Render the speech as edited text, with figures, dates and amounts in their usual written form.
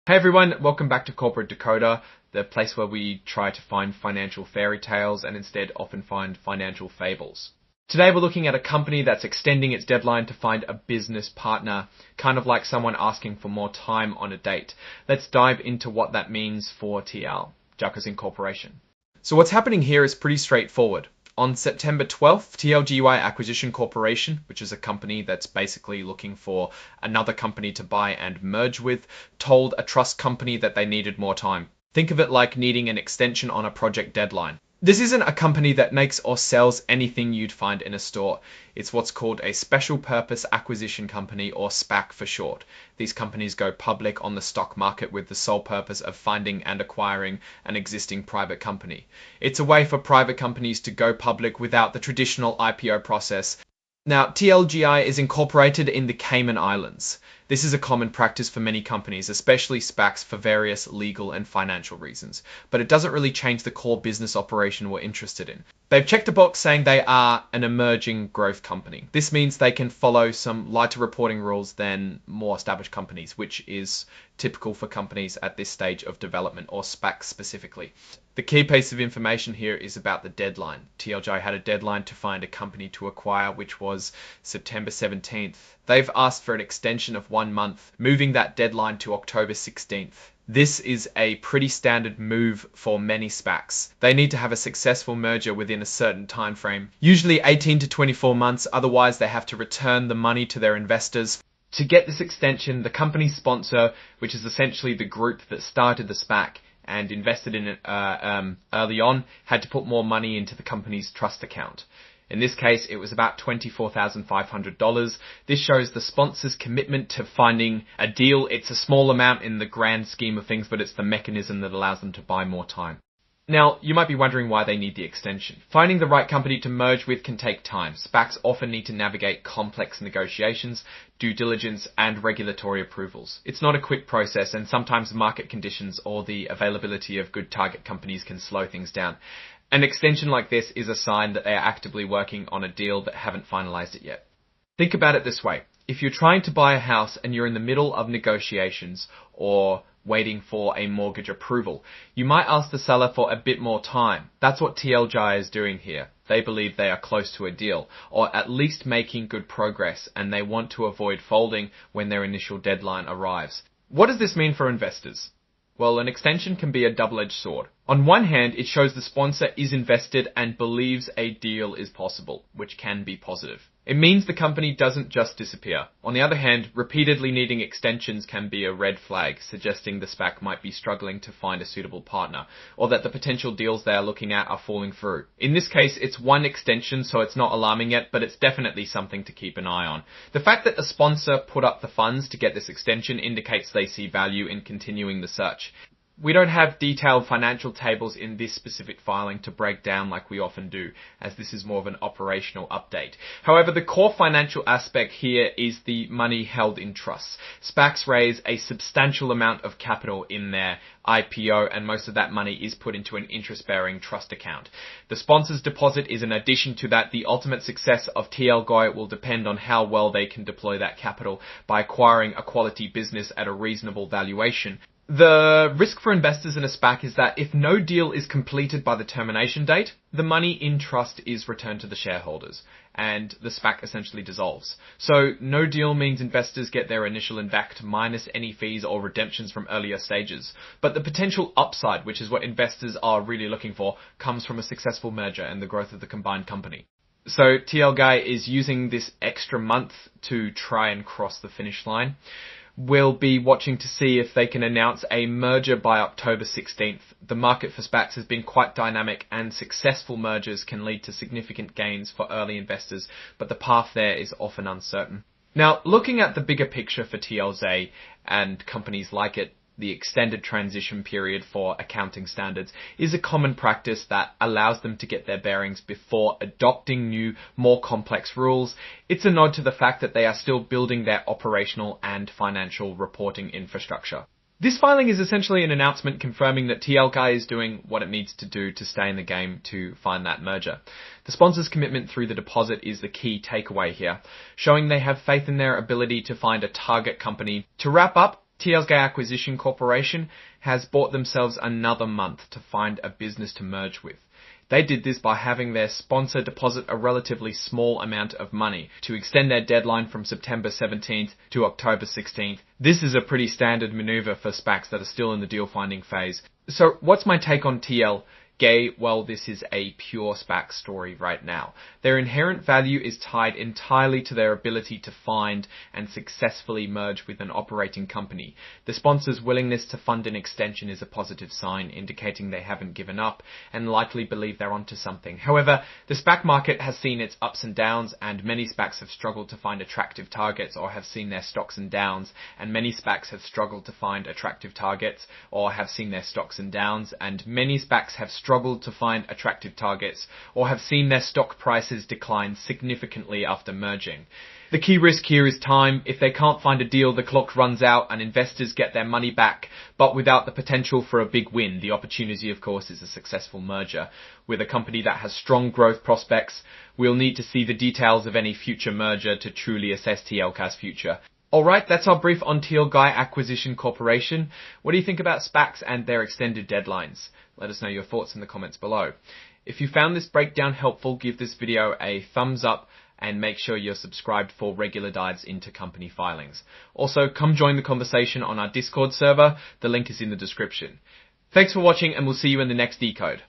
Hey everyone, welcome back to Corporate Decoder, the place where we try to find financial fairy tales and instead often find financial fables. Today we're looking at a company that's extending its deadline to find a business partner, kind of like someone asking for more time on a date. Let's dive into what that means for TL, Juckers Incorporation. So what's happening here is pretty straightforward. On September 12th, TLGY Acquisition Corporation, which is a company that's basically looking for another company to buy and merge with, told a trust company that they needed more time. Think of it like needing an extension on a project deadline. This isn't a company that makes or sells anything you'd find in a store. It's what's called a special purpose acquisition company, or SPAC for short. These companies go public on the stock market with the sole purpose of finding and acquiring an existing private company. It's a way for private companies to go public without the traditional IPO process. Now, TLGY is incorporated in the Cayman Islands. This is a common practice for many companies, especially SPACs, for various legal and financial reasons. But it doesn't really change the core business operation we're interested in. They've checked a box saying they are an emerging growth company. This means they can follow some lighter reporting rules than more established companies, which is typical for companies at this stage of development, or SPACs specifically. The key piece of information here is about the deadline. TLGY had a deadline to find a company to acquire, which was September 17th. They've asked for an extension of 1 month, moving that deadline to October 16th. This is a pretty standard move for many SPACs. They need to have a successful merger within a certain time frame, usually 18 to 24 months, otherwise they have to return the money to their investors. To get this extension, the company's sponsor, which is essentially the group that started the SPAC and invested in it early on, had to put more money into the company's trust account. In this case, it was about $24,500. This shows the sponsor's commitment to finding a deal. It's a small amount in the grand scheme of things, but it's the mechanism that allows them to buy more time. Now, you might be wondering why they need the extension. Finding the right company to merge with can take time. SPACs often need to navigate complex negotiations, due diligence, and regulatory approvals. It's not a quick process, and sometimes market conditions or the availability of good target companies can slow things down. An extension like this is a sign that they are actively working on a deal but haven't finalized it yet. Think about it this way. If you're trying to buy a house and you're in the middle of negotiations or waiting for a mortgage approval, you might ask the seller for a bit more time. That's what TLGY is doing here. They believe they are close to a deal, or at least making good progress, and they want to avoid folding when their initial deadline arrives. What does this mean for investors? Well, an extension can be a double-edged sword. On one hand, it shows the sponsor is invested and believes a deal is possible, which can be positive. It means the company doesn't just disappear. On the other hand, repeatedly needing extensions can be a red flag, suggesting the SPAC might be struggling to find a suitable partner, or that the potential deals they are looking at are falling through. In this case, it's one extension, so it's not alarming yet, but it's definitely something to keep an eye on. The fact that a sponsor put up the funds to get this extension indicates they see value in continuing the search. We don't have detailed financial tables in this specific filing to break down like we often do, as this is more of an operational update. However, the core financial aspect here is the money held in trusts. SPACs raise a substantial amount of capital in their IPO, and most of that money is put into an interest-bearing trust account. The sponsor's deposit is an addition to that. The ultimate success of TLGY will depend on how well they can deploy that capital by acquiring a quality business at a reasonable valuation. The risk for investors in a SPAC is that if no deal is completed by the termination date, the money in trust is returned to the shareholders, and the SPAC essentially dissolves. So no deal means investors get their initial invest minus any fees or redemptions from earlier stages. But the potential upside, which is what investors are really looking for, comes from a successful merger and the growth of the combined company. So TLGY is using this extra month to try and cross the finish line. We'll be watching to see if they can announce a merger by October 16th. The market for SPACs has been quite dynamic, and successful mergers can lead to significant gains for early investors, but the path there is often uncertain. Now, looking at the bigger picture for TLGY and companies like it, the extended transition period for accounting standards is a common practice that allows them to get their bearings before adopting new, more complex rules. It's a nod to the fact that they are still building their operational and financial reporting infrastructure. This filing is essentially an announcement confirming that TLGY is doing what it needs to do to stay in the game to find that merger. The sponsor's commitment through the deposit is the key takeaway here, showing they have faith in their ability to find a target company. To wrap up, TLGY Acquisition Corporation has bought themselves another month to find a business to merge with. They did this by having their sponsor deposit a relatively small amount of money to extend their deadline from September 17th to October 16th. This is a pretty standard maneuver for SPACs that are still in the deal finding phase. So what's my take on TLGY? Well, this is a pure SPAC story right now. Their inherent value is tied entirely to their ability to find and successfully merge with an operating company. The sponsor's willingness to fund an extension is a positive sign, indicating they haven't given up and likely believe they're onto something. However, the SPAC market has seen its ups and downs, and many SPACs have struggled to find attractive targets or have seen their stocks and downs, and many SPACs have struggled to find attractive targets or have seen their stocks and downs, and many SPACs have struggled to find attractive targets or have seen their stock prices decline significantly after merging. The key risk here is time. If they can't find a deal, the clock runs out and investors get their money back, but without the potential for a big win. The opportunity, of course, is a successful merger. With a company that has strong growth prospects, we'll need to see the details of any future merger to truly assess TLGY's future. Alright, that's our brief on TLGY Acquisition Corporation. What do you think about SPACs and their extended deadlines? Let us know your thoughts in the comments below. If you found this breakdown helpful, give this video a thumbs up and make sure you're subscribed for regular dives into company filings. Also, come join the conversation on our Discord server. The link is in the description. Thanks for watching, and we'll see you in the next decode.